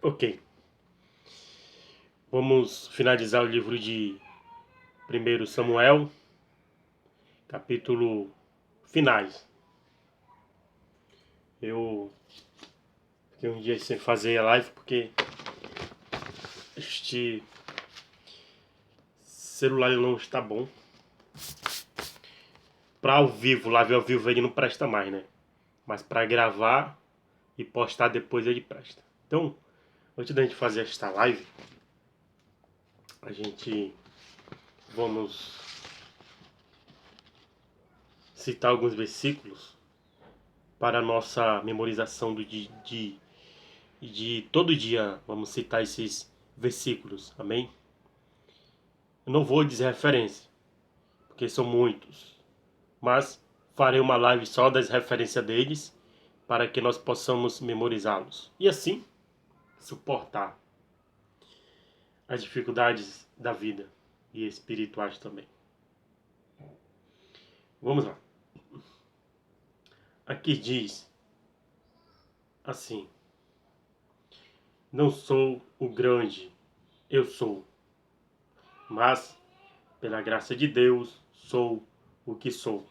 Ok, vamos finalizar o livro de 1 Samuel, capítulo finais. Eu fiquei uns dias sem fazer a live porque este celular não está bom. Para ao vivo, live ao vivo ele não presta mais, né? Mas para gravar e postar depois ele presta. Então, antes da gente fazer esta live, vamos citar alguns versículos para a nossa memorização de todo dia. Vamos citar esses versículos, amém? Eu não vou dizer referência, porque são muitos, mas farei uma live só das referências deles, para que nós possamos memorizá-los e assim suportar as dificuldades da vida e espirituais também. Vamos lá. Aqui diz assim: não sou o grande, eu sou, mas pela graça de Deus sou o que sou.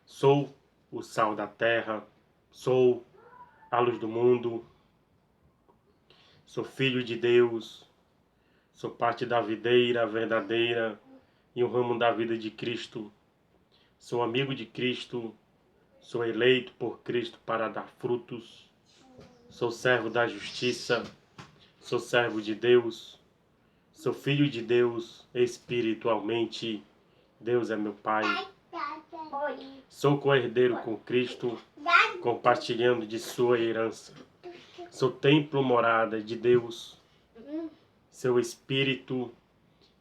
Sou o sal da terra, sou a luz do mundo, sou filho de Deus, sou parte da videira verdadeira e o ramo da vida de Cristo. Sou amigo de Cristo, sou eleito por Cristo para dar frutos, sou servo da justiça, sou servo de Deus, sou filho de Deus espiritualmente, Deus é meu Pai. Sou co-herdeiro com Cristo, compartilhando de sua herança. Sou templo morada de Deus. Seu Espírito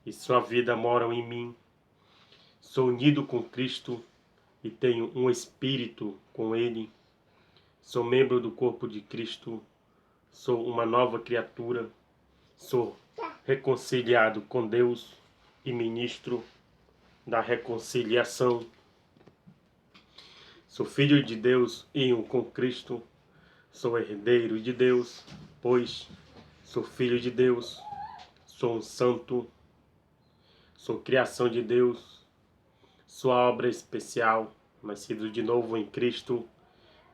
e sua vida moram em mim. Sou unido com Cristo e tenho um Espírito com Ele. Sou membro do corpo de Cristo. Sou uma nova criatura. Sou reconciliado com Deus e ministro da reconciliação. Sou filho de Deus e um com Cristo. Sou herdeiro de Deus, pois sou filho de Deus. Sou um santo. Sou criação de Deus. Sua obra especial, nascido de novo em Cristo,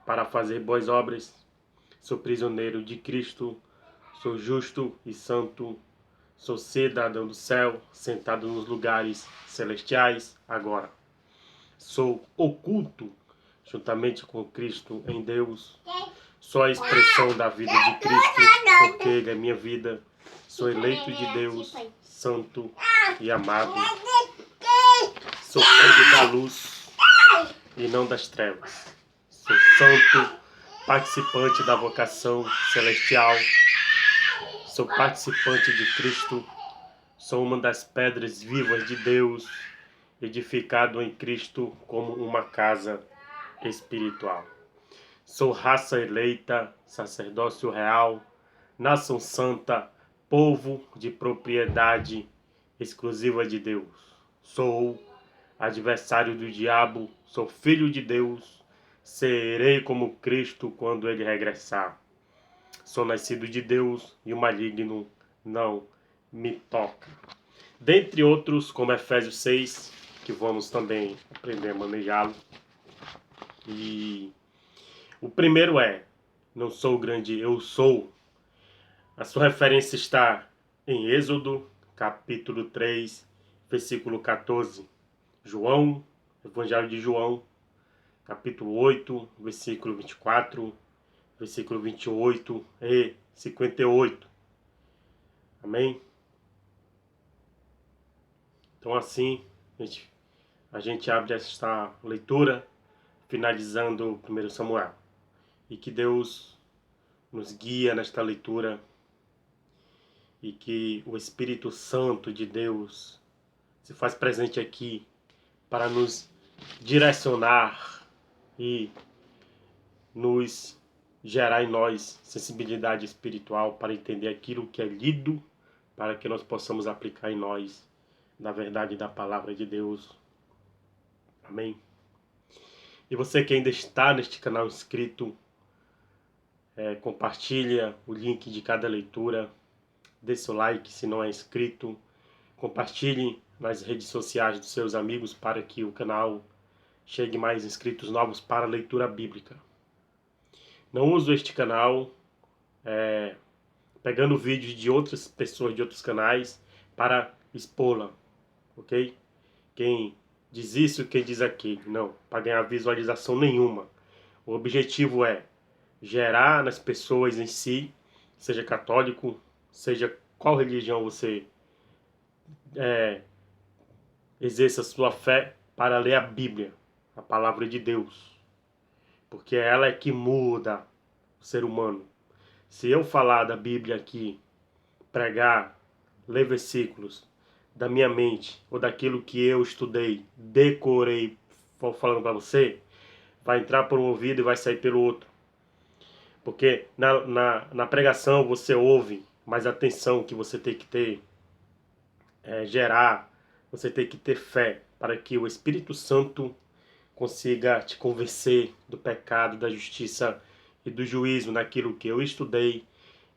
para fazer boas obras. Sou prisioneiro de Cristo. Sou justo e santo. Sou cidadão do céu, sentado nos lugares celestiais agora. Sou oculto juntamente com Cristo em Deus. Sou a expressão da vida de Cristo, porque Ele é minha vida. Sou eleito de Deus, santo e amado. Sou filho da luz e não das trevas. Sou santo, participante da vocação celestial. Sou participante de Cristo. Sou uma das pedras vivas de Deus, edificado em Cristo como uma casa espiritual. Sou raça eleita, sacerdócio real, nação santa, povo de propriedade exclusiva de Deus. Sou adversário do diabo, sou filho de Deus, serei como Cristo quando ele regressar. Sou nascido de Deus e o maligno não me toca. Dentre outros, como Efésios 6, que vamos também aprender a manejá-lo. E o primeiro é: não sou o grande, eu sou. A sua referência está em Êxodo, capítulo 3, versículo 14. João, Evangelho de João, capítulo 8, versículo 24, versículo 28 e 58. Amém? Então assim, a gente abre esta leitura, finalizando o 1 Samuel. E que Deus nos guia nesta leitura e que o Espírito Santo de Deus se faz presente aqui para nos direcionar e nos gerar em nós sensibilidade espiritual para entender aquilo que é lido, para que nós possamos aplicar em nós da verdade da palavra de Deus. Amém? E você que ainda está neste canal inscrito, Compartilha o link de cada leitura, dê seu like se não é inscrito, compartilhe nas redes sociais dos seus amigos para que o canal chegue mais inscritos novos para a leitura bíblica. Não uso este canal pegando vídeos de outras pessoas de outros canais para expô-la, ok? Quem diz isso, quem diz aquilo, não, para ganhar visualização nenhuma. O objetivo é gerar nas pessoas em si, seja católico, seja qual religião você exerça a sua fé, para ler a Bíblia, a palavra de Deus, porque ela é que muda o ser humano. Se eu falar da Bíblia aqui, pregar, ler versículos da minha mente ou daquilo que eu estudei, decorei, vou falando para você, vai entrar por um ouvido e vai sair pelo outro. Porque na pregação você ouve, mas a atenção que você tem que ter gerar, você tem que ter fé para que o Espírito Santo consiga te convencer do pecado, da justiça e do juízo naquilo que eu estudei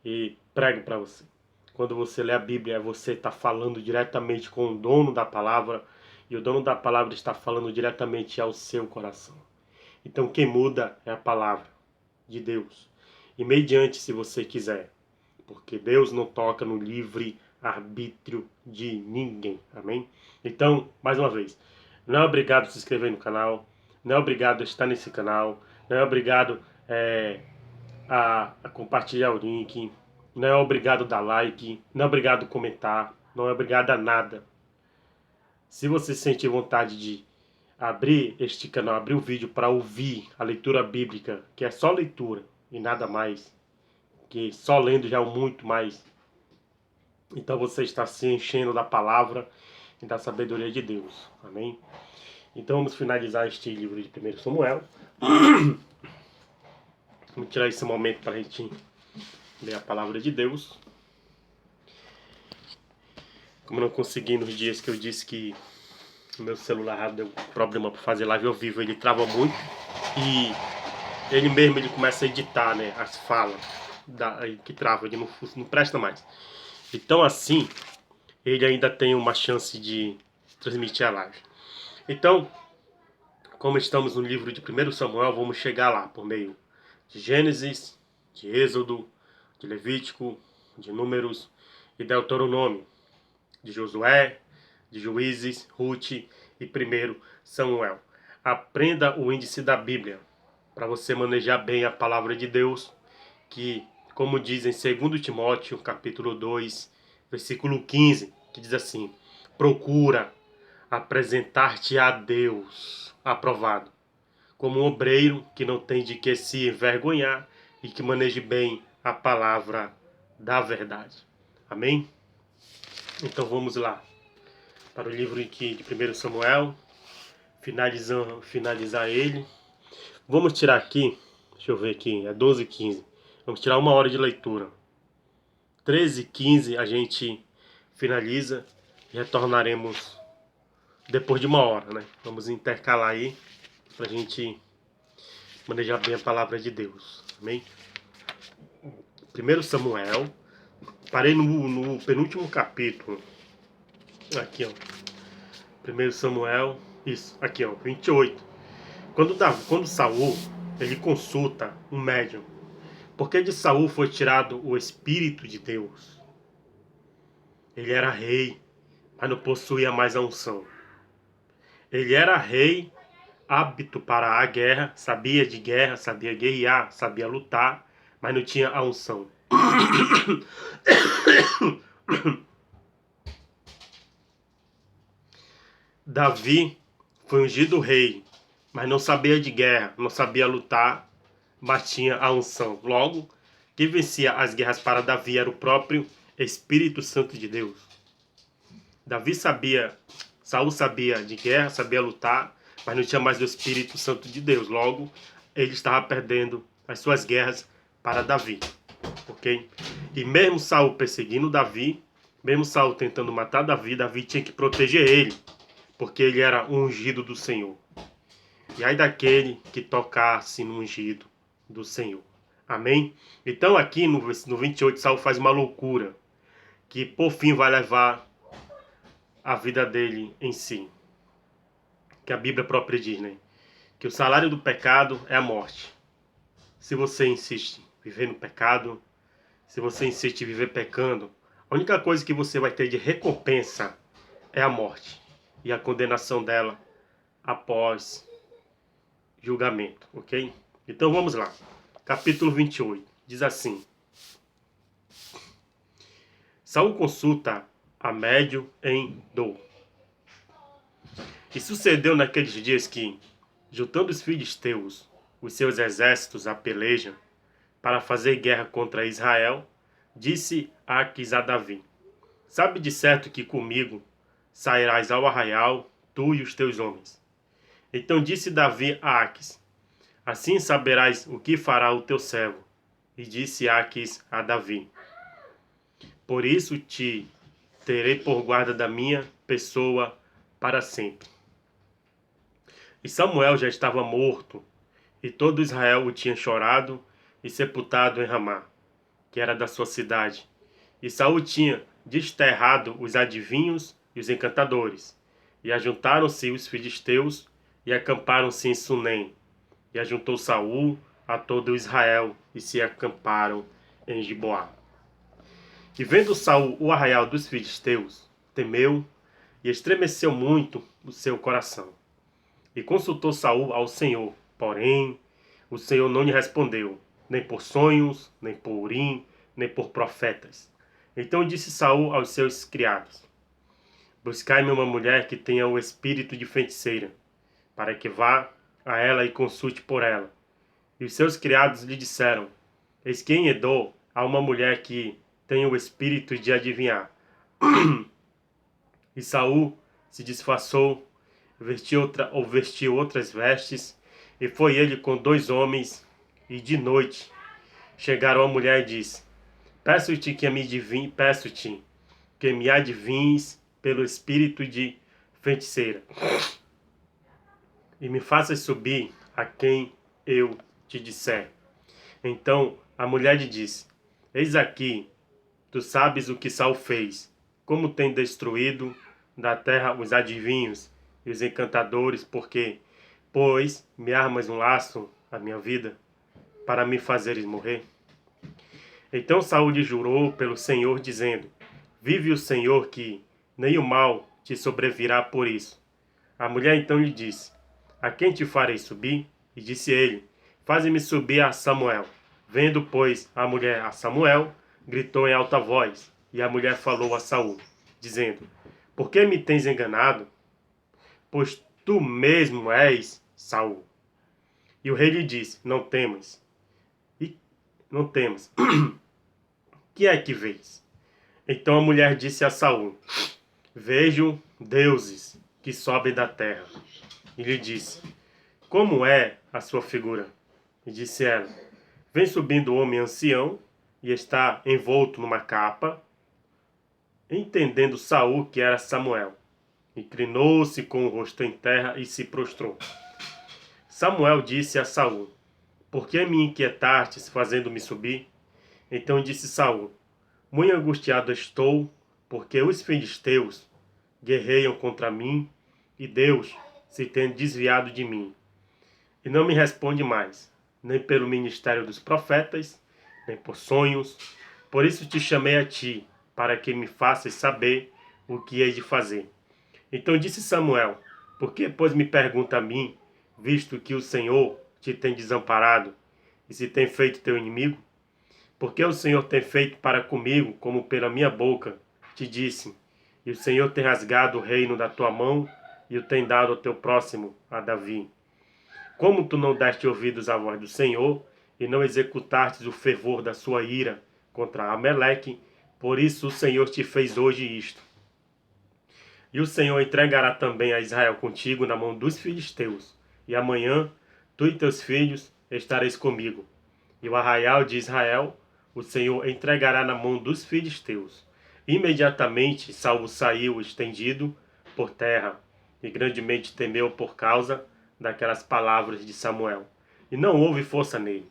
e prego para você. Quando você lê a Bíblia, você está falando diretamente com o dono da palavra e o dono da palavra está falando diretamente ao seu coração. Então quem muda é a palavra de Deus. E mediante, se você quiser, porque Deus não toca no livre arbítrio de ninguém, amém? Então, mais uma vez, não é obrigado a se inscrever no canal, não é obrigado a estar nesse canal, não é obrigado a compartilhar o link, não é obrigado a dar like, não é obrigado a comentar, não é obrigado a nada. Se você sentir vontade de abrir este canal, abrir o vídeo para ouvir a leitura bíblica, que é só leitura e nada mais, que só lendo já é muito mais, então você está se enchendo da palavra e da sabedoria de Deus, amém? Então vamos finalizar este livro de 1 Samuel. Vamos tirar esse momento para a gente ler a palavra de Deus. Como eu não consegui nos dias que eu disse que o meu celular deu problema para fazer live ao vivo, ele trava muito e ele mesmo começa a editar, né, as falas que trava, ele não presta mais. Então assim, ele ainda tem uma chance de transmitir a live. Então, como estamos no livro de 1 Samuel, vamos chegar lá por meio de Gênesis, de Êxodo, de Levítico, de Números e Deuteronômio, de Josué, de Juízes, Ruth e 1 Samuel. Aprenda o índice da Bíblia para você manejar bem a palavra de Deus, que, como diz em 2 Timóteo, capítulo 2, versículo 15, que diz assim: procura apresentar-te a Deus aprovado, como um obreiro que não tem de que se envergonhar e que maneje bem a palavra da verdade. Amém? Então vamos lá para o livro aqui de 1 Samuel, finalizar ele. Vamos tirar aqui, deixa eu ver aqui, é 12h15. Vamos tirar 1 hora de leitura. 13h15 a gente finaliza e retornaremos depois de 1 hora, né? Vamos intercalar aí para a gente manejar bem a palavra de Deus. Amém? 1 Samuel, parei no penúltimo capítulo. Aqui, ó. 1 Samuel, isso, aqui, ó, 28. Quando Saul, ele consulta um médium, porque de Saul foi tirado o Espírito de Deus. Ele era rei, mas não possuía mais a unção. Ele era rei, hábito para a guerra, sabia de guerra, sabia guerrear, sabia lutar, mas não tinha a unção. Davi foi ungido rei, mas não sabia de guerra, não sabia lutar, mas tinha a unção. Logo, quem vencia as guerras para Davi era o próprio Espírito Santo de Deus. Saul sabia de guerra, sabia lutar, mas não tinha mais o Espírito Santo de Deus. Logo, ele estava perdendo as suas guerras para Davi. Ok? E mesmo Saul perseguindo Davi, mesmo Saul tentando matar Davi, Davi tinha que proteger ele, porque ele era ungido do Senhor. E aí daquele que tocasse no ungido do Senhor. Amém? Então aqui no 28, Saul faz uma loucura, que por fim vai levar a vida dele em si. Que a Bíblia própria diz, né? Que o salário do pecado é a morte. Se você insiste em viver no pecado, se você insiste em viver pecando, a única coisa que você vai ter de recompensa é a morte e a condenação dela após julgamento, ok? Então vamos lá. Capítulo 28. Diz assim: Saul consulta a médio em dor. E sucedeu naqueles dias que, juntando os filisteus, os seus exércitos à peleja, para fazer guerra contra Israel, disse Aquis a Davi: Sabe de certo que comigo sairás ao arraial, tu e os teus homens. Então disse Davi a Aquis: Assim saberás o que fará o teu servo. E disse Aquis a Davi: Por isso te terei por guarda da minha pessoa para sempre. E Samuel já estava morto, e todo Israel o tinha chorado e sepultado em Ramá, que era da sua cidade. E Saul tinha desterrado os adivinhos e os encantadores. E ajuntaram-se os filisteus e acamparam-se em Sunem. E ajuntou Saul a todo Israel e se acamparam em Giboá. E vendo Saul o arraial dos filisteus, temeu e estremeceu muito o seu coração. E consultou Saul ao Senhor, porém o Senhor não lhe respondeu, nem por sonhos, nem por urim, nem por profetas. Então disse Saul aos seus criados: Buscai-me uma mulher que tenha o espírito de feiticeira, para que vá a ela e consulte por ela. E os seus criados lhe disseram: Eis que em Edom há uma mulher que tem o espírito de adivinhar. E Saul se disfarçou, vestiu outras vestes, e foi ele com 2 homens, e de noite chegaram a mulher e disse: Peço-te que me adivinhes pelo espírito de feiticeira, e me faças subir a quem eu te disser. Então a mulher lhe disse: Eis aqui, tu sabes o que Saul fez, como tem destruído da terra os adivinhos e os encantadores, pois me armas um laço à minha vida, para me fazeres morrer. Então Saul lhe jurou pelo Senhor, dizendo: Vive o Senhor que nem o mal te sobrevirá por isso. A mulher então lhe disse: A quem te farei subir? E disse ele: Faze-me subir a Samuel. Vendo, pois, a mulher a Samuel, gritou em alta voz. E a mulher falou a Saul, dizendo: Por que me tens enganado? Pois tu mesmo és Saul. E o rei lhe disse: Não temas. Não temas. Que é que vês? Então a mulher disse a Saul: Vejo deuses que sobem da terra. E lhe disse: Como é a sua figura? E disse ela: Vem subindo o homem ancião e está envolto numa capa. Entendendo Saul que era Samuel, inclinou-se com o rosto em terra e se prostrou. Samuel disse a Saul: Por que me inquietastes fazendo-me subir? Então disse Saul: Muito angustiado estou, porque os filisteus guerreiam contra mim e Deus se tem desviado de mim. E não me responde mais, nem pelo ministério dos profetas, nem por sonhos. Por isso te chamei a ti, para que me faças saber o que hei de fazer. Então disse Samuel: Por que, pois, me pergunta a mim, visto que o Senhor te tem desamparado e se tem feito teu inimigo? Porque o Senhor tem feito para comigo, como pela minha boca te disse, e o Senhor tem rasgado o reino da tua mão e o tem dado ao teu próximo, a Davi. Como tu não deste ouvidos à voz do Senhor, e não executastes o fervor da sua ira contra Ameleque, por isso o Senhor te fez hoje isto. E o Senhor entregará também a Israel contigo na mão dos filisteus, e amanhã tu e teus filhos estareis comigo. E o arraial de Israel o Senhor entregará na mão dos filisteus. Imediatamente Saul saiu estendido por terra, e grandemente temeu por causa daquelas palavras de Samuel. E não houve força nele,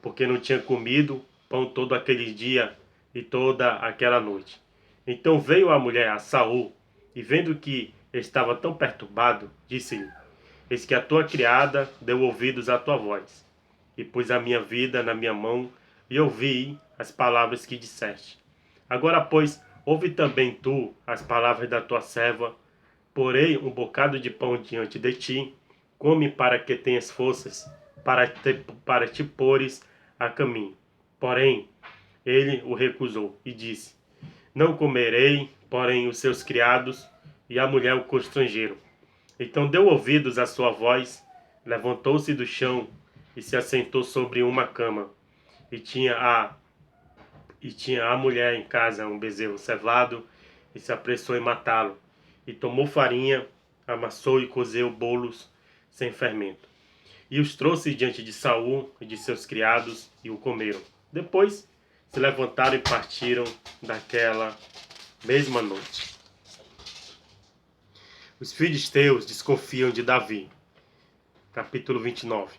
porque não tinha comido pão todo aquele dia e toda aquela noite. Então veio a mulher a Saul, e vendo que estava tão perturbado, disse-lhe: Eis que a tua criada deu ouvidos à tua voz, e pus a minha vida na minha mão, e ouvi as palavras que disseste. Agora, pois, ouve também tu as palavras da tua serva. Porei um bocado de pão diante de ti, come para que tenhas forças, para te pôres a caminho. Porém, ele o recusou e disse: Não comerei, porém os seus criados e a mulher o constrangeram. Então deu ouvidos à sua voz, levantou-se do chão e se assentou sobre uma cama. E tinha a mulher em casa um bezerro cevado, e se apressou em matá-lo. E tomou farinha, amassou e cozeu bolos sem fermento. E os trouxe diante de Saul e de seus criados, e o comeram. Depois se levantaram e partiram daquela mesma noite. Os filisteus desconfiam de Davi. Capítulo 29.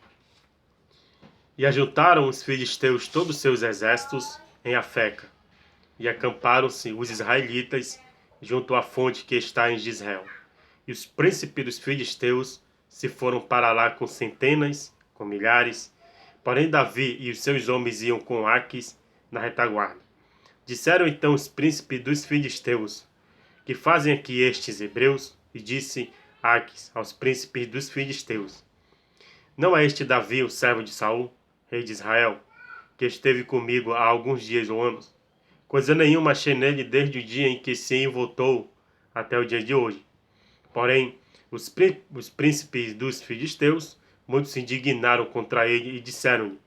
E ajuntaram os filisteus todos os seus exércitos em Afeca, e acamparam-se os israelitas junto à fonte que está em Gisrael. E os príncipes dos filisteus se foram para lá com centenas, com milhares. Porém Davi e os seus homens iam com Aques na retaguarda. Disseram então os príncipes dos filisteus: Que fazem aqui estes hebreus? E disse Aques aos príncipes dos filisteus: Não é este Davi, o servo de Saul, rei de Israel, que esteve comigo há alguns dias ou anos? Coisa nenhuma achei nele desde o dia em que se envoltou até o dia de hoje. Porém, os príncipes dos filisteus muito se indignaram contra ele e disseram-lhe: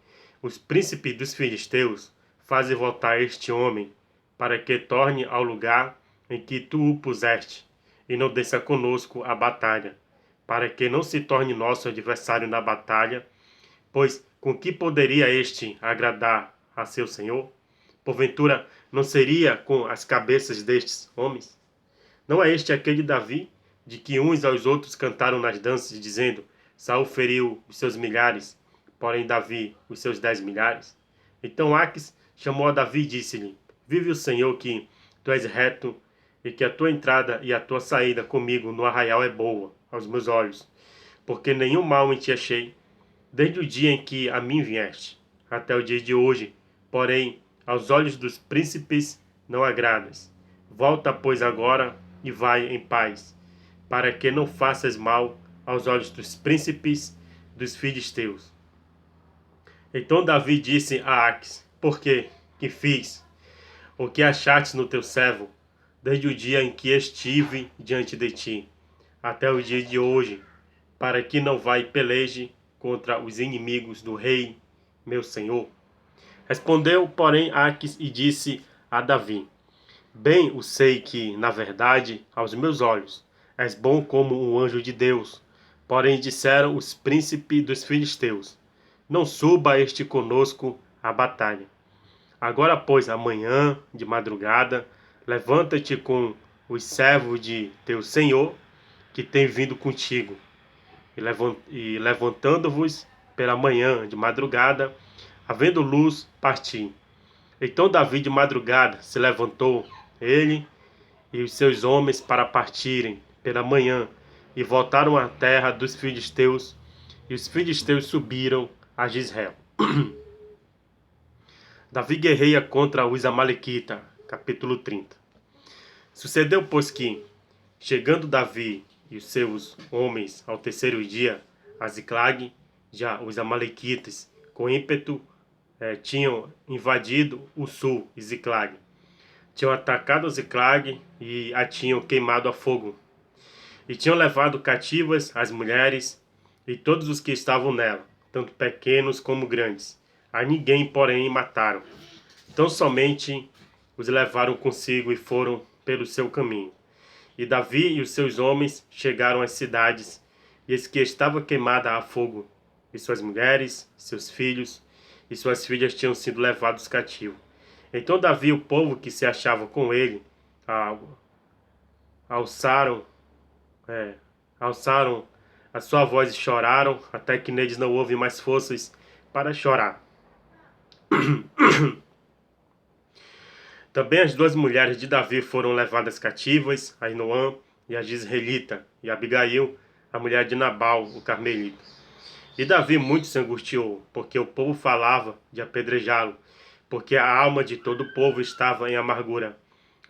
Os príncipes dos filisteus fazem voltar este homem, para que torne ao lugar em que tu o puseste, e não desça conosco a batalha, para que não se torne nosso adversário na batalha, pois com que poderia este agradar a seu senhor? Porventura, não seria com as cabeças destes homens? Não é este aquele Davi, de que uns aos outros cantaram nas danças, dizendo: Saul feriu os seus milhares, porém Davi os seus 10 milhares? Então Aques chamou a Davi e disse-lhe: Vive o Senhor que tu és reto, e que a tua entrada e a tua saída comigo no arraial é boa aos meus olhos, porque nenhum mal em ti achei, desde o dia em que a mim vieste, até o dia de hoje. Porém, aos olhos dos príncipes não agradas. Volta, pois, agora e vai em paz, para que não faças mal aos olhos dos príncipes dos filisteus. Então Davi disse a Aques: Por quê? Que fiz? O que achaste no teu servo, desde o dia em que estive diante de ti, até o dia de hoje, para que não vá e peleje contra os inimigos do rei, meu senhor? Respondeu, porém, Aques e disse a Davi: Bem o sei que, na verdade, aos meus olhos, és bom como um anjo de Deus. Porém disseram os príncipes dos filisteus: Não suba este conosco à batalha. Agora, pois, amanhã, de madrugada, levanta-te com os servos de teu senhor, que tem vindo contigo. E levantando-vos pela manhã, de madrugada, havendo luz, parti. Então Davi de madrugada se levantou, ele e os seus homens, para partirem pela manhã, e voltaram à terra dos filisteus, e os filisteus subiram a Gisrael. Davi guerreia contra os amalequitas, capítulo 30. Sucedeu, pois, que, chegando Davi e os seus homens ao terceiro dia a Ziclag, já os amalequitas, com ímpeto, tinham invadido o sul, Ziclag. Tinham atacado Ziclag e a tinham queimado a fogo. E tinham levado cativas as mulheres e todos os que estavam nela, tanto pequenos como grandes. A ninguém, porém, mataram. Tão somente os levaram consigo e foram pelo seu caminho. E Davi e os seus homens chegaram às cidades, e eis que estava queimada a fogo, e suas mulheres, seus filhos e suas filhas tinham sido levados cativos. Então Davi e o povo que se achava com ele alçaram a sua voz e choraram, até que neles não houve mais forças para chorar. Também as duas mulheres de Davi foram levadas cativas, Ainoã e a Jezreelita, e Abigail, a mulher de Nabal, o carmelita. E Davi muito se angustiou, porque o povo falava de apedrejá-lo, porque a alma de todo o povo estava em amargura,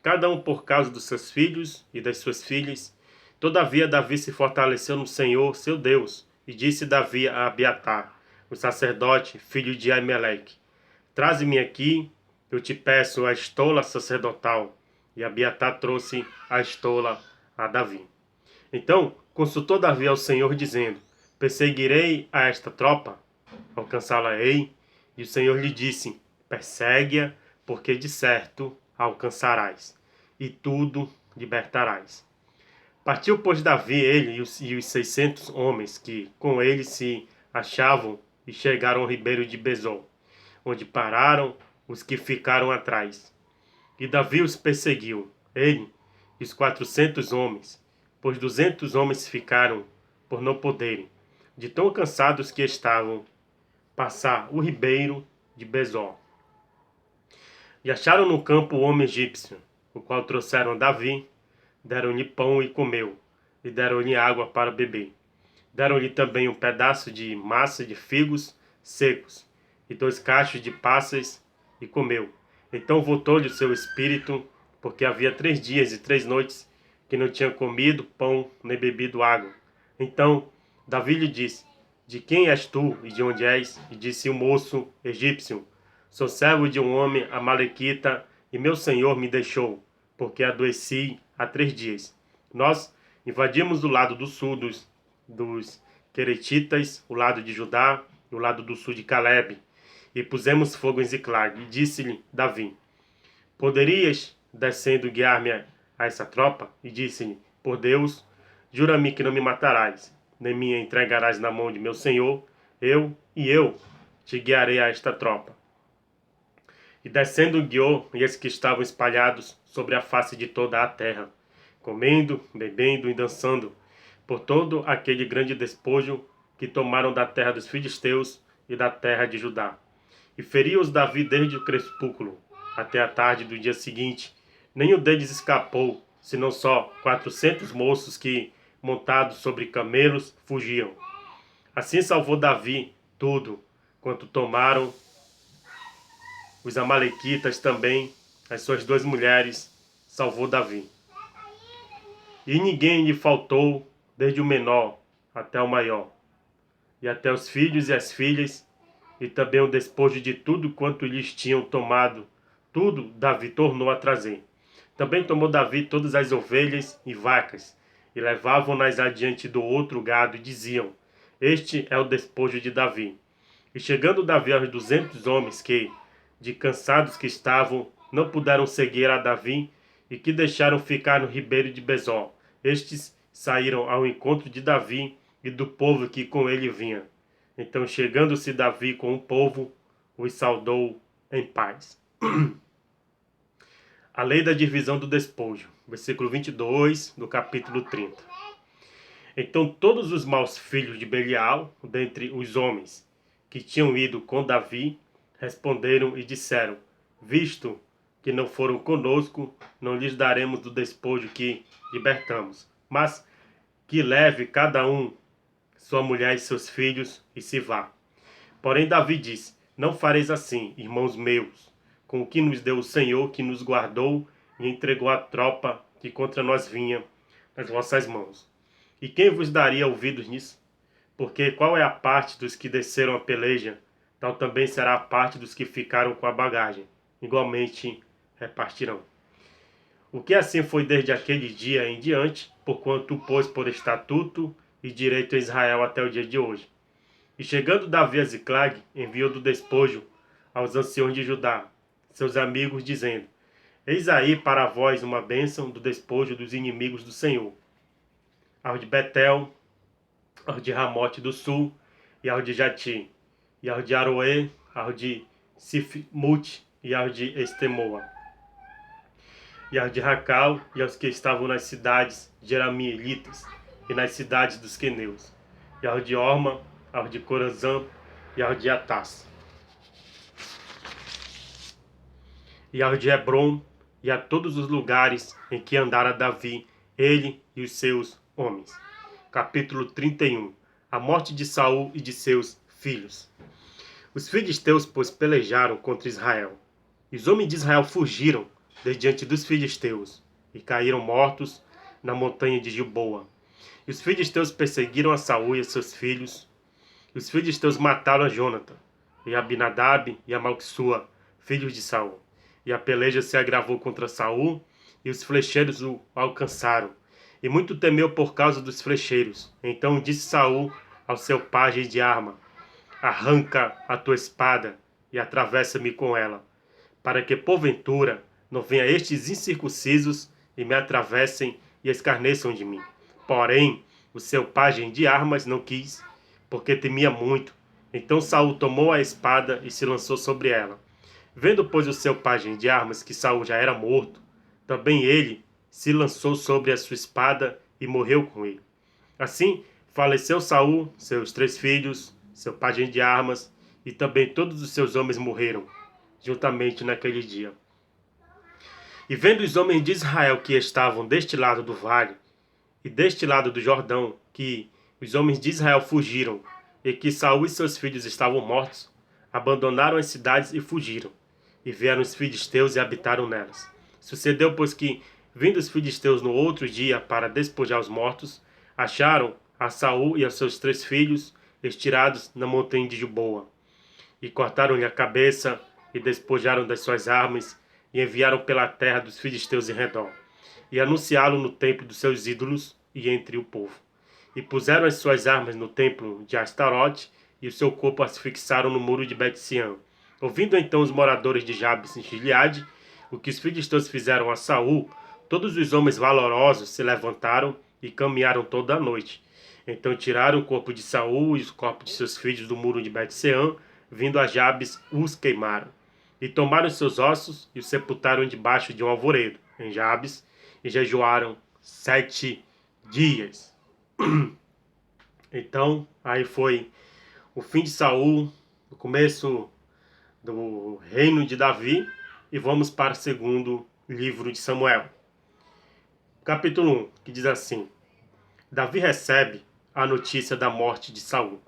cada um por causa dos seus filhos e das suas filhas. Todavia Davi se fortaleceu no Senhor, seu Deus, e disse Davi a Abiatar, o sacerdote, filho de Aimeleque: Traze-me aqui, eu te peço, a estola sacerdotal. E Abiatar trouxe a estola a Davi. Então consultou Davi ao Senhor, dizendo: Perseguirei a esta tropa? Alcançá-la-ei? E o Senhor lhe disse: Persegue-a, porque de certo alcançarás, e tudo libertarás. Partiu, pois, Davi, ele e os 600 homens que com ele se achavam, e chegaram ao ribeiro de Besor, onde pararam os que ficaram atrás. E Davi os perseguiu, ele e os 400 homens, pois 200 homens ficaram por não poderem, de tão cansados que estavam, passar o ribeiro de Besor. E acharam no campo o homem egípcio, o qual trouxeram a Davi, deram-lhe pão e comeu, e deram-lhe água para beber. Deram-lhe também um pedaço de massa de figos secos, e 2 cachos de passas, e comeu. Então voltou-lhe o seu espírito, porque havia 3 dias e 3 noites que não tinha comido pão nem bebido água. Então Davi lhe disse: De quem és tu e de onde és? E disse o moço egípcio: Sou servo de um homem amalequita, e meu senhor me deixou, porque adoeci há 3 dias. Nós invadimos o lado do sul dos Queretitas, o lado de Judá, e o lado do sul de Caleb, e pusemos fogo em Ziclag. E disse-lhe Davi: Poderias, descendo, guiar-me a essa tropa? E disse-lhe: Por Deus, jura-me que não me matarás, nem me entregarás na mão de meu senhor. Eu te guiarei a esta tropa. E descendo guiou, e eis que estavam espalhados sobre a face de toda a terra, comendo, bebendo e dançando, por todo aquele grande despojo que tomaram da terra dos filisteus e da terra de Judá. E feriu-os Davi desde o crepúsculo até a tarde do dia seguinte. Nenhum deles escapou, senão só 400 moços que, montados sobre camelos, fugiam. Assim salvou Davi tudo quanto tomaram os amalequitas. Também as suas 2 mulheres salvou Davi. E ninguém lhe faltou, desde o menor até o maior, e até os filhos e as filhas, e também o despojo de tudo quanto lhes tinham tomado, tudo Davi tornou a trazer. Também tomou Davi todas as ovelhas e vacas, e levavam-nas adiante do outro gado, e diziam: Este é o despojo de Davi. E chegando Davi aos 200 homens que, de cansados que estavam, não puderam seguir a Davi, e que deixaram ficar no ribeiro de Besor, estes saíram ao encontro de Davi e do povo que com ele vinha. Então, chegando-se Davi com o povo, os saudou em paz. A lei da divisão do despojo, versículo 22 do capítulo 30. Então todos os maus filhos de Belial, dentre os homens que tinham ido com Davi, responderam e disseram: Visto que não foram conosco, não lhes daremos do despojo que libertamos, mas que leve cada um sua mulher e seus filhos e se vá. Porém Davi disse: Não fareis assim, irmãos meus, com o que nos deu o Senhor, que nos guardou e entregou a tropa que contra nós vinha nas vossas mãos. E quem vos daria ouvidos nisso? Porque qual é a parte dos que desceram a peleja, tal também será a parte dos que ficaram com a bagagem. Igualmente repartirão. O que assim foi desde aquele dia em diante, porquanto pôs por estatuto e direito a Israel até o dia de hoje. E chegando Davi a Ziclag, enviou do despojo aos anciões de Judá, seus amigos, dizendo: Eis aí para vós uma bênção do despojo dos inimigos do Senhor. Aos de Betel, aos de Ramote do sul, e aos de Jati, e aos de Aroê, aos de Sifmute, e aos de Estemoa, e aos de Racal, e aos que estavam nas cidades jeramielitas, e nas cidades dos queneus, e aos de Orma, aos de Corazã, e aos de Atás. e ao de Hebrom, e a todos os lugares em que andara Davi, ele e os seus homens. Capítulo 31. A morte de Saul e de seus filhos. Os filisteus, pois, pelejaram contra Israel. E os homens de Israel fugiram de diante dos filisteus, e caíram mortos na montanha de Gilboa. E os filisteus perseguiram a Saul e a seus filhos. E os filisteus mataram a Jonatã, e a Abinadab e a Malquissua, filhos de Saul. E a peleja se agravou contra Saul, e os flecheiros o alcançaram. E muito temeu por causa dos flecheiros. Então disse Saul ao seu pajem de arma: arranca a tua espada e atravessa-me com ela, para que porventura não venha estes incircuncisos e me atravessem e escarneçam de mim. Porém, o seu pajem de armas não quis, porque temia muito. Então Saul tomou a espada e se lançou sobre ela. Vendo, pois, o seu pajem de armas que Saul já era morto, também ele se lançou sobre a sua espada e morreu com ele. Assim, faleceu Saul, seus 3 filhos, seu pajem de armas, e também todos os seus homens morreram, juntamente naquele dia. E vendo os homens de Israel que estavam deste lado do vale, e deste lado do Jordão, que os homens de Israel fugiram, e que Saul e seus filhos estavam mortos, abandonaram as cidades e fugiram. E vieram os filisteus e habitaram nelas. Sucedeu, pois, que, vindo os filisteus no outro dia para despojar os mortos, acharam a Saul e a seus 3 filhos estirados na montanha de Gilboa. E cortaram-lhe a cabeça e despojaram das suas armas e enviaram pela terra dos filisteus em redor. E anunciaram no templo dos seus ídolos e entre o povo. E puseram as suas armas no templo de Astarote e o seu corpo as fixaram no muro de Bet-Siã. Ouvindo então os moradores de Jabes em Gileade o que os filisteus fizeram a Saul, todos os homens valorosos se levantaram e caminharam toda a noite. Então tiraram o corpo de Saul e os corpos de seus filhos do muro de Bet-Seã, vindo a Jabes, os queimaram. E tomaram seus ossos e os sepultaram debaixo de um alvoredo, em Jabes, e jejuaram 7 dias. Então, aí foi o fim de Saul, o começo do reino de Davi, e vamos para o segundo livro de Samuel. Capítulo 1, que diz assim: Davi recebe a notícia da morte de Saul.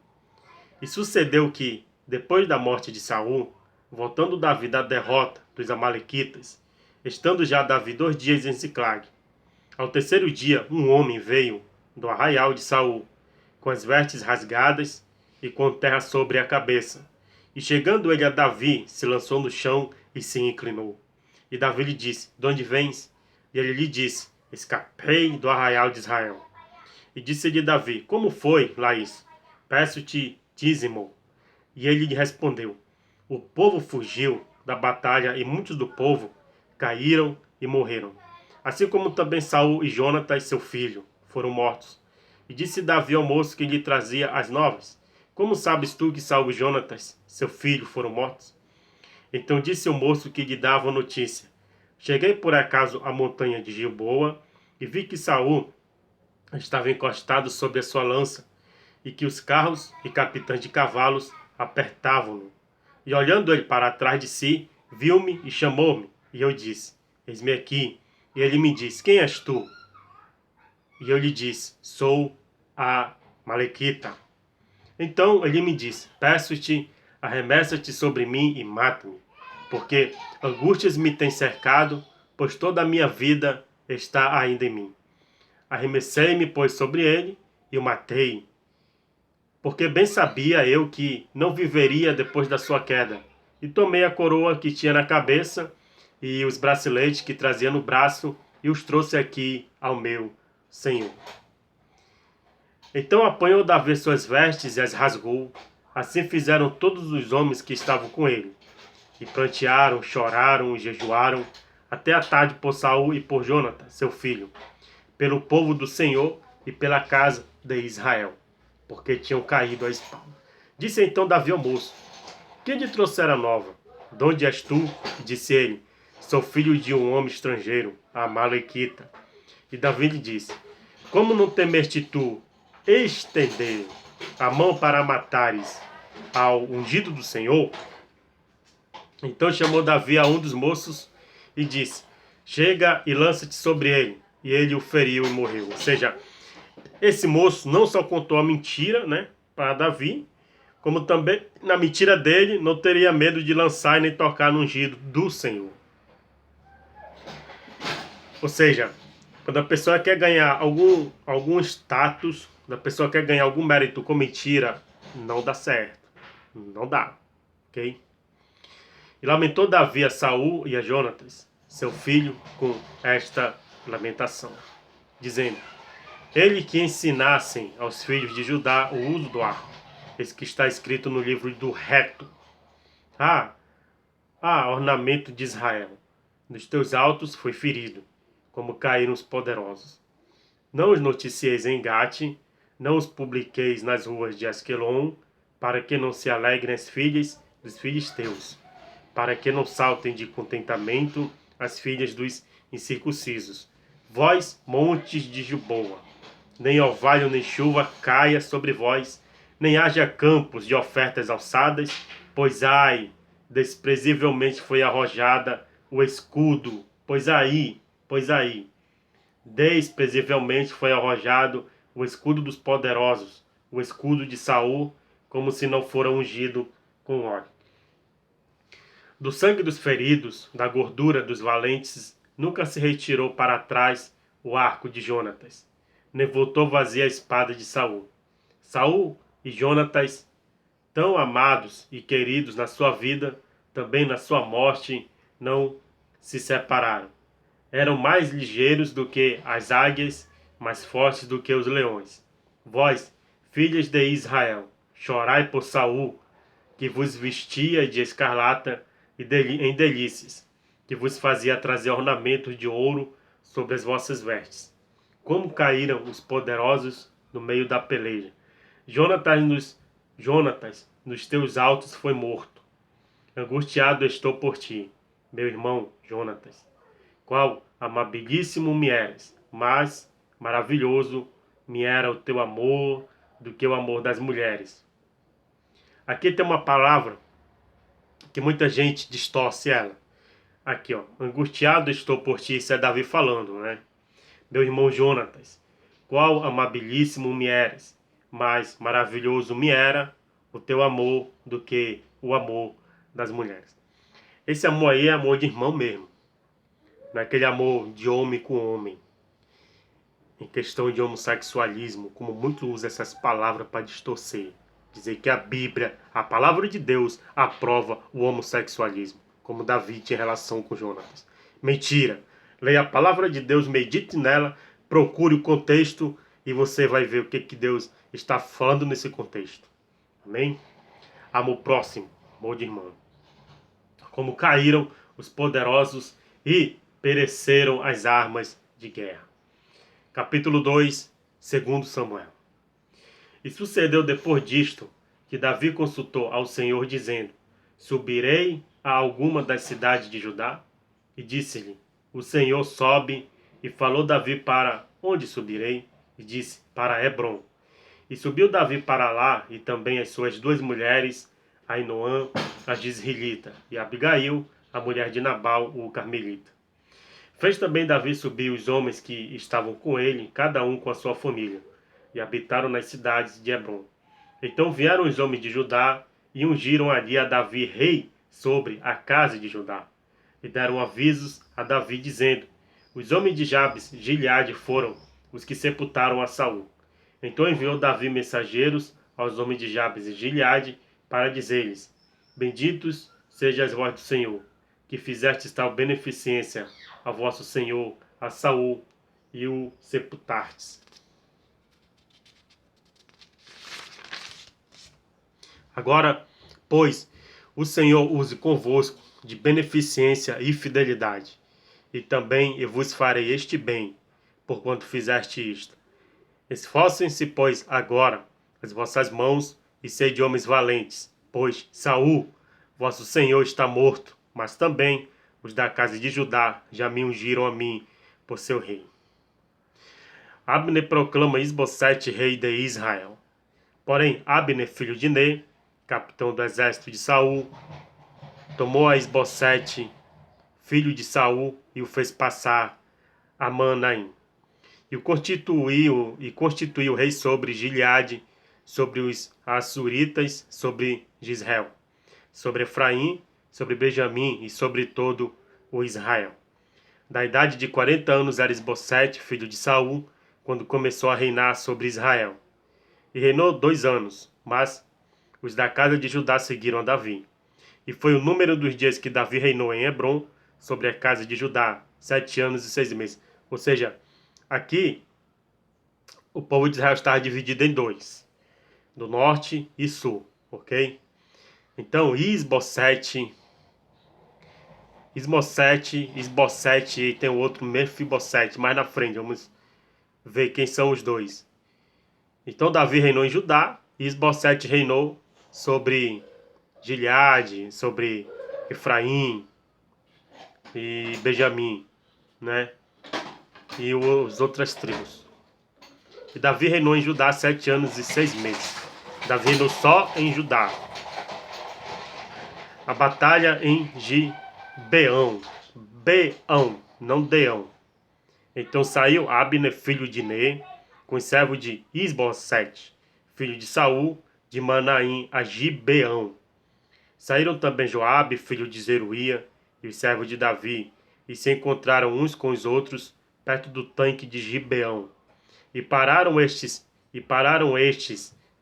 E sucedeu que, depois da morte de Saul, voltando Davi da derrota dos amalequitas, estando já Davi 2 dias em Ziclag, ao terceiro dia um homem veio do arraial de Saul, com as vestes rasgadas e com terra sobre a cabeça. E chegando ele a Davi, se lançou no chão e se inclinou. E Davi lhe disse: de onde vens? E ele lhe disse: escapei do arraial de Israel. E disse-lhe Davi: como foi lá isso? Peço-te dízimo. E ele lhe respondeu: o povo fugiu da batalha e muitos do povo caíram e morreram. Assim como também Saul e Jonatas, seu filho, foram mortos. E disse Davi ao moço que lhe trazia as novas: como sabes tu que Saul e Jonatas, seu filho, foram mortos? Então disse o moço que lhe dava a notícia: cheguei por acaso à montanha de Gilboa e vi que Saul estava encostado sobre a sua lança e que os carros e capitães de cavalos apertavam-no. E olhando ele para trás de si, viu-me e chamou-me. E eu disse: eis-me aqui. E ele me disse: quem és tu? E eu lhe disse: sou a Malequita. Então ele me disse: peço-te, arremessa-te sobre mim e mata-me, porque angústias me têm cercado, pois toda a minha vida está ainda em mim. Arremessei-me, pois, sobre ele e o matei, porque bem sabia eu que não viveria depois da sua queda. E tomei a coroa que tinha na cabeça e os braceletes que trazia no braço e os trouxe aqui ao meu senhor. Então apanhou Davi suas vestes e as rasgou. Assim fizeram todos os homens que estavam com ele. E prantearam, choraram e jejuaram, até a tarde por Saul e por Jonatã, seu filho, pelo povo do Senhor e pela casa de Israel, porque tinham caído à espada. Disse então Davi ao moço: quem lhe trouxera nova? De onde és tu? Disse ele: sou filho de um homem estrangeiro, a Malequita. E Davi lhe disse: como não temeste tu estender a mão para matares ao ungido do Senhor? Então chamou Davi a um dos moços e disse: chega e lança-te sobre ele. E ele o feriu e morreu. Ou seja, esse moço não só contou a mentira, né, para Davi, como também na mentira dele não teria medo de lançar e nem tocar no ungido do Senhor. Ou seja, quando a pessoa quer ganhar algum status, quando a pessoa quer ganhar algum mérito com mentira, não dá certo. Não dá, ok? E lamentou Davi a Saul e a Jonatas, seu filho, com esta lamentação, dizendo: ele que ensinassem aos filhos de Judá o uso do arco, esse que está escrito no livro do reto. Ah, ornamento de Israel, nos teus altos foi ferido, como caíram os poderosos. Não os noticieis em Gate, não os publiqueis nas ruas de Asquelon, para que não se alegrem as filhas dos filisteus, para que não saltem de contentamento as filhas dos incircuncisos. Vós, montes de Gilboa, nem orvalho nem chuva caia sobre vós, nem haja campos de ofertas alçadas, pois ai, desprezivelmente foi arrojada o escudo, pois aí, desprezivelmente foi arrojado o escudo dos poderosos, o escudo de Saul, como se não fora ungido com óleo. Do sangue dos feridos, da gordura dos valentes, nunca se retirou para trás o arco de Jonatas, nem voltou vazia a espada de Saul. Saul e Jonatas, tão amados e queridos na sua vida, também na sua morte, não se separaram. Eram mais ligeiros do que as águias, mais fortes do que os leões. Vós, filhas de Israel, chorai por Saul, que vos vestia de escarlata e em delícias, que vos fazia trazer ornamentos de ouro sobre as vossas vestes. Como caíram os poderosos no meio da peleja. Jonatas, nos teus altos foi morto. Angustiado estou por ti, meu irmão Jonatas. Qual amabilíssimo me eras, mas maravilhoso me era o teu amor do que o amor das mulheres. Aqui tem uma palavra que muita gente distorce ela. Aqui, ó, angustiado estou por ti, isso é Davi falando, né? Meu irmão Jonatas, qual amabilíssimo me eras, mais maravilhoso me era o teu amor do que o amor das mulheres. Esse amor aí é amor de irmão mesmo. Não é aquele amor de homem com homem. Em questão de homossexualismo, como muito usa essas palavras para distorcer. Dizer que a Bíblia, a palavra de Deus, aprova o homossexualismo. Como Davi tinha relação com Jonatas. Mentira. Leia a palavra de Deus, medite nela, procure o contexto e você vai ver o que Deus está falando nesse contexto. Amém? Amor próximo, amor de irmão. Como caíram os poderosos e pereceram as armas de guerra. Capítulo 2, 2 Samuel. E sucedeu depois disto, que Davi consultou ao Senhor, dizendo: subirei a alguma das cidades de Judá? E disse-lhe: o Senhor sobe. E falou Davi: para onde subirei? E disse: para Hebrom. E subiu Davi para lá, e também as suas duas mulheres, Ainoã, a Jizreelita, e Abigail, a mulher de Nabal, o Carmelita. Fez também Davi subir os homens que estavam com ele, cada um com a sua família, e habitaram nas cidades de Hebrom. Então vieram os homens de Judá e ungiram ali a Davi rei sobre a casa de Judá. E deram avisos a Davi, dizendo: os homens de Jabes, Gileade, foram os que sepultaram a Saul. Então enviou Davi mensageiros aos homens de Jabes e Gileade para dizer-lhes: benditos sejam as vós do Senhor, que fizestes tal beneficência a vosso Senhor, a Saul, e o sepultastes. Agora, pois, o Senhor use convosco de beneficência e fidelidade, e também eu vos farei este bem, porquanto fizeste isto. Esforcem-se, pois, agora as vossas mãos, e sede homens valentes, pois Saul, vosso Senhor, está morto, mas também os da casa de Judá já me ungiram a mim por seu rei. Abner proclama Isbosete rei de Israel. Porém, Abner, filho de capitão do exército de Saul, tomou a Isbosete, filho de Saul, e o fez passar a Manaim. E constituiu rei sobre Gileade, sobre os Assuritas, sobre Israel, sobre Efraim, sobre Benjamim e sobre todo o Israel. Da idade de 40 anos era Esbocete, filho de Saul, quando começou a reinar sobre Israel. E reinou 2 anos, mas os da casa de Judá seguiram a Davi. E foi o número dos dias que Davi reinou em Hebrom, sobre a casa de Judá, 7 anos e 6 meses. Ou seja, aqui o povo de Israel estava dividido em dois, do norte e sul, ok? Então Isbosete e tem o outro Mefibosete, mais na frente, vamos ver quem são os dois. Então Davi reinou em Judá, e Isbosete reinou sobre Gileade, sobre Efraim e Benjamim, né? E as outras tribos. E Davi reinou em Judá 7 anos e 6 meses. Davi reinou só em Judá. A batalha em Gibeão. Beão, não Deão. Então saiu Abner, filho de Ner, com o servo de Isbosete, filho de Saul, de Manaim a Gibeão. Saíram também Joabe, filho de Zeruía, e o servo de Davi, e se encontraram uns com os outros perto do tanque de Gibeão. E pararam estes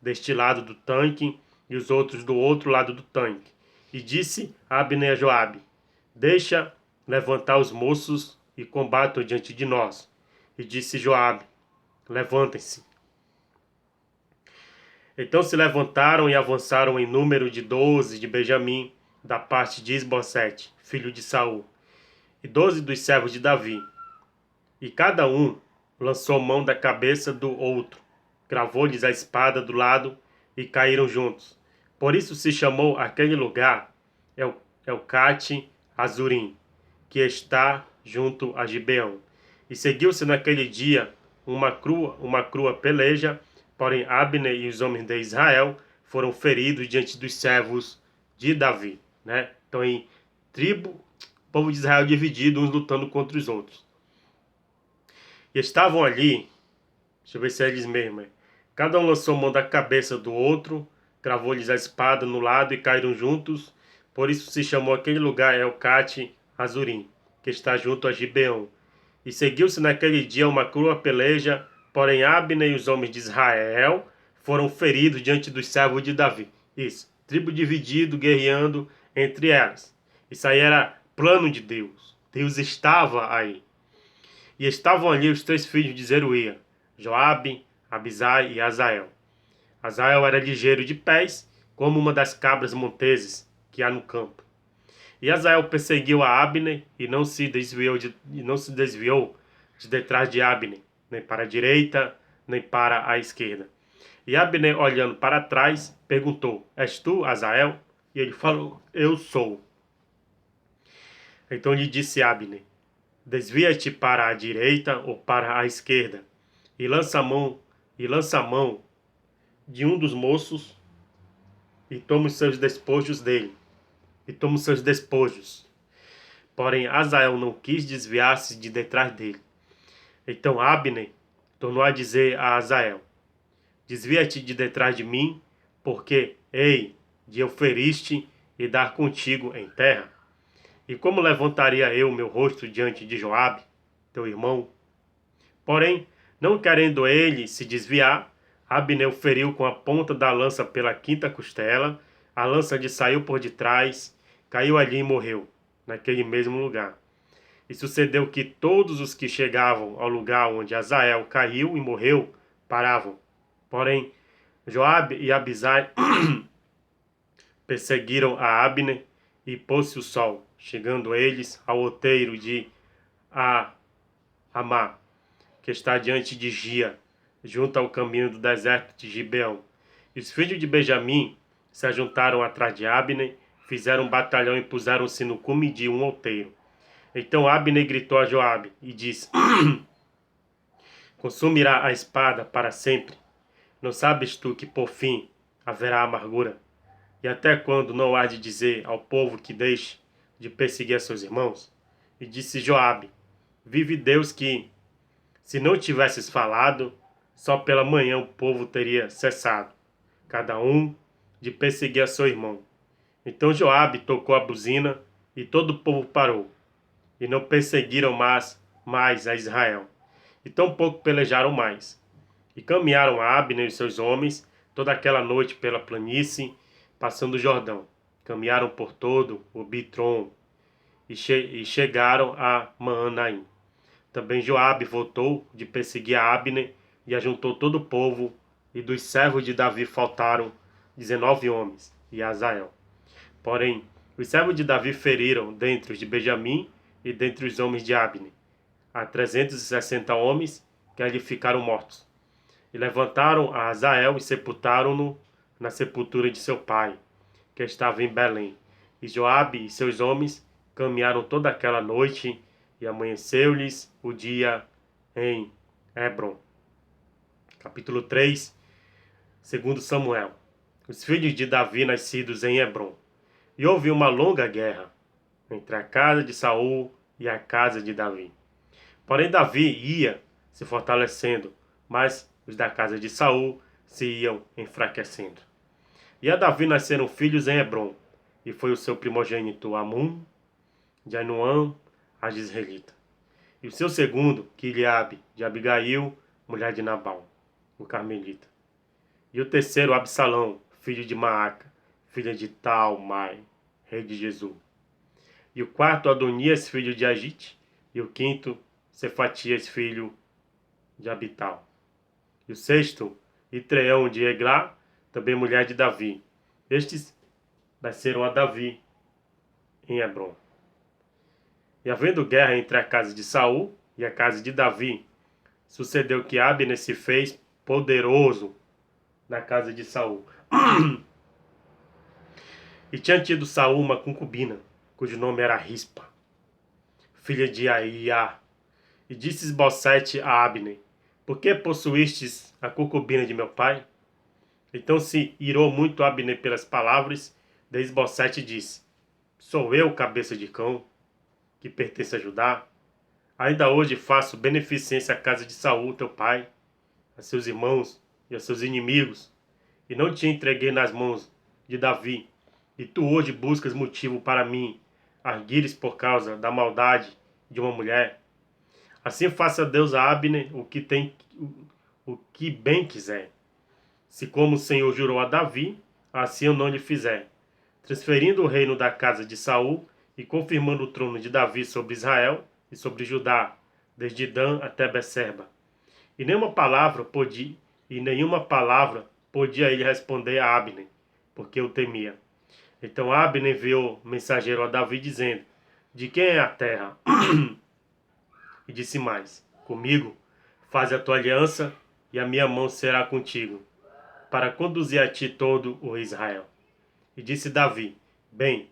deste lado do tanque, e os outros do outro lado do tanque. E disse Abner a Joabe: Deixa levantar os moços e combatam diante de nós. E disse Joabe: Levantem-se. Então se levantaram e avançaram em número de 12 de Benjamim, da parte de Isbosete, filho de Saul, e 12 dos servos de Davi. E cada um lançou mão da cabeça do outro, cravou-lhes a espada do lado e caíram juntos. Por isso se chamou aquele lugar Elcate Azurim, que está junto a Gibeão. E seguiu-se naquele dia uma crua peleja, porém Abner e os homens de Israel foram feridos diante dos servos de Davi, né? Então em tribo, o povo de Israel dividido, uns lutando contra os outros. E estavam ali, deixa eu ver se é eles mesmos, cada um lançou mão da cabeça do outro, cravou-lhes a espada no lado e caíram juntos. Por isso se chamou aquele lugar Elcate Azurim, que está junto a Gibeão. E seguiu-se naquele dia uma crua peleja, porém Abner e os homens de Israel foram feridos diante dos servos de Davi. Isso, tribo dividido, guerreando entre elas. Isso aí era plano de Deus. Deus estava aí. E estavam ali os 3 filhos de Zeruía, Joabe, Abisai e Azael. Azael era ligeiro de pés, como uma das cabras monteses que há no campo. E Azael perseguiu a Abner e não se desviou de detrás de Abner, nem para a direita, nem para a esquerda. E Abner, olhando para trás, perguntou: És tu, Azael? E ele falou: Eu sou. Então lhe disse Abner: Desvia-te para a direita ou para a esquerda, e lança a mão de um dos moços e toma os seus despojos dele. Porém Azael não quis desviar-se de detrás dele. Então Abner tornou a dizer a Azael: Desvia-te de detrás de mim, porque hei de eu ferir-te e dar contigo em terra. E como levantaria eu meu rosto diante de Joabe, teu irmão? Porém, não querendo ele se desviar, Abner o feriu com a ponta da lança pela quinta costela, a lança lhe saiu por detrás, caiu ali e morreu, naquele mesmo lugar. E sucedeu que todos os que chegavam ao lugar onde Azael caiu e morreu, paravam. Porém, Joabe e Abisai perseguiram a Abner e pôs-se o sol, chegando eles ao outeiro de Amá, que está diante de Gia, junto ao caminho do deserto de Gibeão. E os filhos de Benjamim se ajuntaram atrás de Abner, fizeram um batalhão e puseram-se no cume de um outeiro. Então Abner gritou a Joabe e disse: Consumirá a espada para sempre? Não sabes tu que por fim haverá amargura? E até quando não há de dizer ao povo que deixe de perseguir a seus irmãos? E disse Joabe: vive Deus que, se não tivesses falado, só pela manhã o povo teria cessado, cada um de perseguir a seu irmão. Então Joabe tocou a buzina e todo o povo parou, e não perseguiram mais a Israel, e tampouco pelejaram mais. E caminharam a Abner e seus homens toda aquela noite pela planície, passando o Jordão. Caminharam por todo o Bitrom e chegaram a Maanaim. Também Joabe voltou de perseguir a Abner e ajuntou todo o povo, e dos servos de Davi faltaram 19 homens e Azael. Porém, os servos de Davi feriram dentre os de Benjamim e dentre os homens de Abner a 360 homens que ali ficaram mortos. E levantaram a Azael e sepultaram-no na sepultura de seu pai, que estava em Belém. E Joabe e seus homens caminharam toda aquela noite, e amanheceu-lhes o dia em Hebron. Capítulo 3, segundo Samuel. Os filhos de Davi nascidos em Hebron. E houve uma longa guerra entre a casa de Saul e a casa de Davi. Porém Davi ia se fortalecendo, mas os da casa de Saul se iam enfraquecendo. E a Davi nasceram filhos em Hebron, e foi o seu primogênito Amon, de Ainoam, a Jezreelita. E o seu segundo, Quileabe, de Abigail, mulher de Nabal, o carmelita. E o terceiro, Absalão, filho de Maaca, filha de Talmai, rei de Jesus. E o quarto, Adonias, filho de Agite. E o quinto, Cefatias, filho de Abital. E o sexto, Itreão de Eglá, também mulher de Davi. Estes nasceram a Davi em Hebron. E havendo guerra entre a casa de Saul e a casa de Davi, sucedeu que Abner se fez poderoso na casa de Saul. E tinha tido Saul uma concubina, cujo nome era Rispa, filha de Aiá. E disse Esbocete a Abner: por que possuístes a concubina de meu pai? Então se irou muito Abner pelas palavras de Esbocete, disse: sou eu, cabeça de cão, que pertence a Judá? Ainda hoje faço beneficência à casa de Saul, teu pai, a seus irmãos e a seus inimigos, e não te entreguei nas mãos de Davi. E tu hoje buscas motivo para mim arguires por causa da maldade de uma mulher? Assim faça Deus a Abner o que bem quiser. Se como o Senhor jurou a Davi, assim eu não lhe fizer, transferindo o reino da casa de Saul e confirmando o trono de Davi sobre Israel e sobre Judá, desde Dan até Becerba. E nenhuma palavra podia ele responder a Abner, porque o temia. Então Abner enviou mensageiro a Davi, dizendo: de quem é a terra? E disse mais: comigo, faz a tua aliança, e a minha mão será contigo, para conduzir a ti todo o Israel. E disse Davi: bem,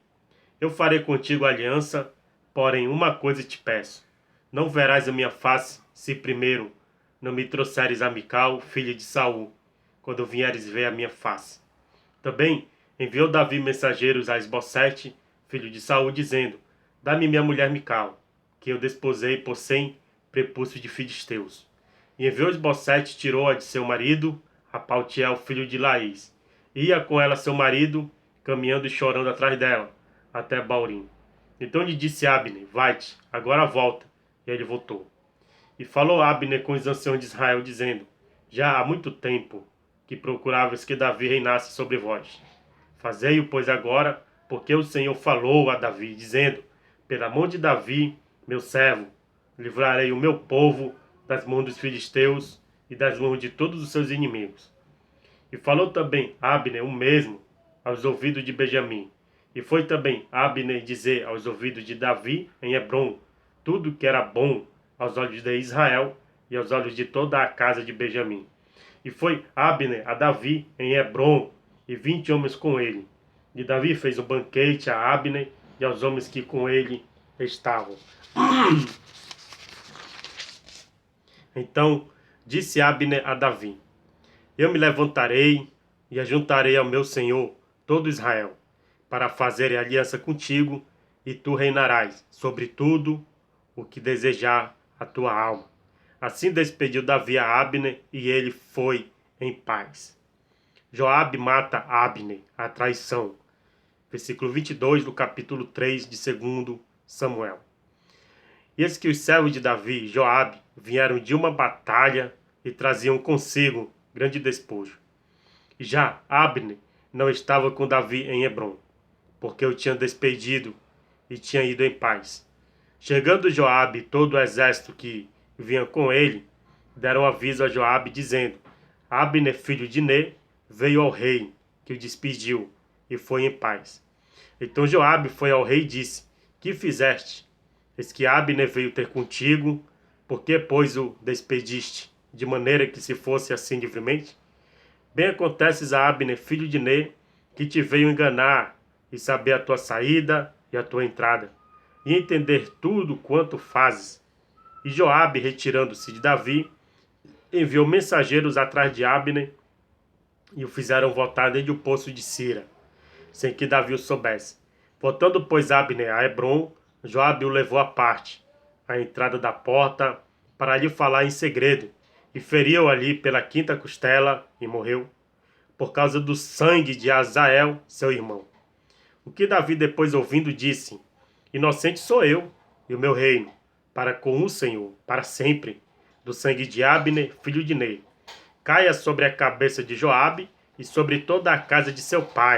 eu farei contigo aliança, porém uma coisa te peço: não verás a minha face, se primeiro não me trouxeres a Mical, filha de Saul, quando vieres ver a minha face. Também enviou Davi mensageiros a Esbocete, filho de Saul, dizendo: dá-me minha mulher Mical, que eu desposei por 100 prepúcios de filisteus. E enviou Esbocete, tirou-a de seu marido, a Paltiel, filho de Laís. Ia com ela seu marido, caminhando e chorando atrás dela, até Baurim. Então lhe disse Abner: vai-te, agora volta. E ele voltou. E falou Abner com os anciãos de Israel, dizendo: já há muito tempo que procuravas que Davi reinasse sobre vós. Fazei-o, pois, agora, porque o Senhor falou a Davi, dizendo: pela mão de Davi, meu servo, livrarei o meu povo das mãos dos filisteus e das mãos de todos os seus inimigos. E falou também Abner o mesmo aos ouvidos de Benjamim. E foi também Abner dizer aos ouvidos de Davi em Hebron tudo que era bom aos olhos de Israel e aos olhos de toda a casa de Benjamim. E foi Abner a Davi em Hebron, e 20 homens com ele. E Davi fez um banquete a Abner e aos homens que com ele estavam. Então disse Abner a Davi: eu me levantarei e ajuntarei ao meu senhor todo Israel, para fazer aliança contigo, e tu reinarás sobre tudo o que desejar a tua alma. Assim despediu Davi a Abner e ele foi em paz. Joabe mata Abner, a traição. Versículo 22 do capítulo 3 de 2 Samuel. E eis que os servos de Davi, Joabe, vieram de uma batalha e traziam consigo grande despojo. Já Abner não estava com Davi em Hebrom, porque o tinha despedido e tinha ido em paz. Chegando Joabe e todo o exército que vinha com ele, deram aviso a Joabe, dizendo: Abner, filho de Ner, veio ao rei, que o despediu, e foi em paz. Então Joabe foi ao rei e disse: Que fizeste? Eis que Abner veio ter contigo, por que, pois, o despediste, de maneira que se fosse assim livremente? Bem acontece a Abner, filho de Ner, que te veio enganar e saber a tua saída e a tua entrada, e entender tudo quanto fazes. E Joabe, retirando-se de Davi, enviou mensageiros atrás de Abner e o fizeram voltar desde o poço de Sira, sem que Davi o soubesse. Voltando, pois, Abner a Hebrom, Joabe o levou à parte, à entrada da porta, para lhe falar em segredo, e feriu ali pela quinta costela e morreu, por causa do sangue de Azael, seu irmão. O que Davi, depois ouvindo, disse: Inocente sou eu e o meu reino, para com o Senhor, para sempre, do sangue de Abner, filho de Ner. Caia sobre a cabeça de Joabe e sobre toda a casa de seu pai,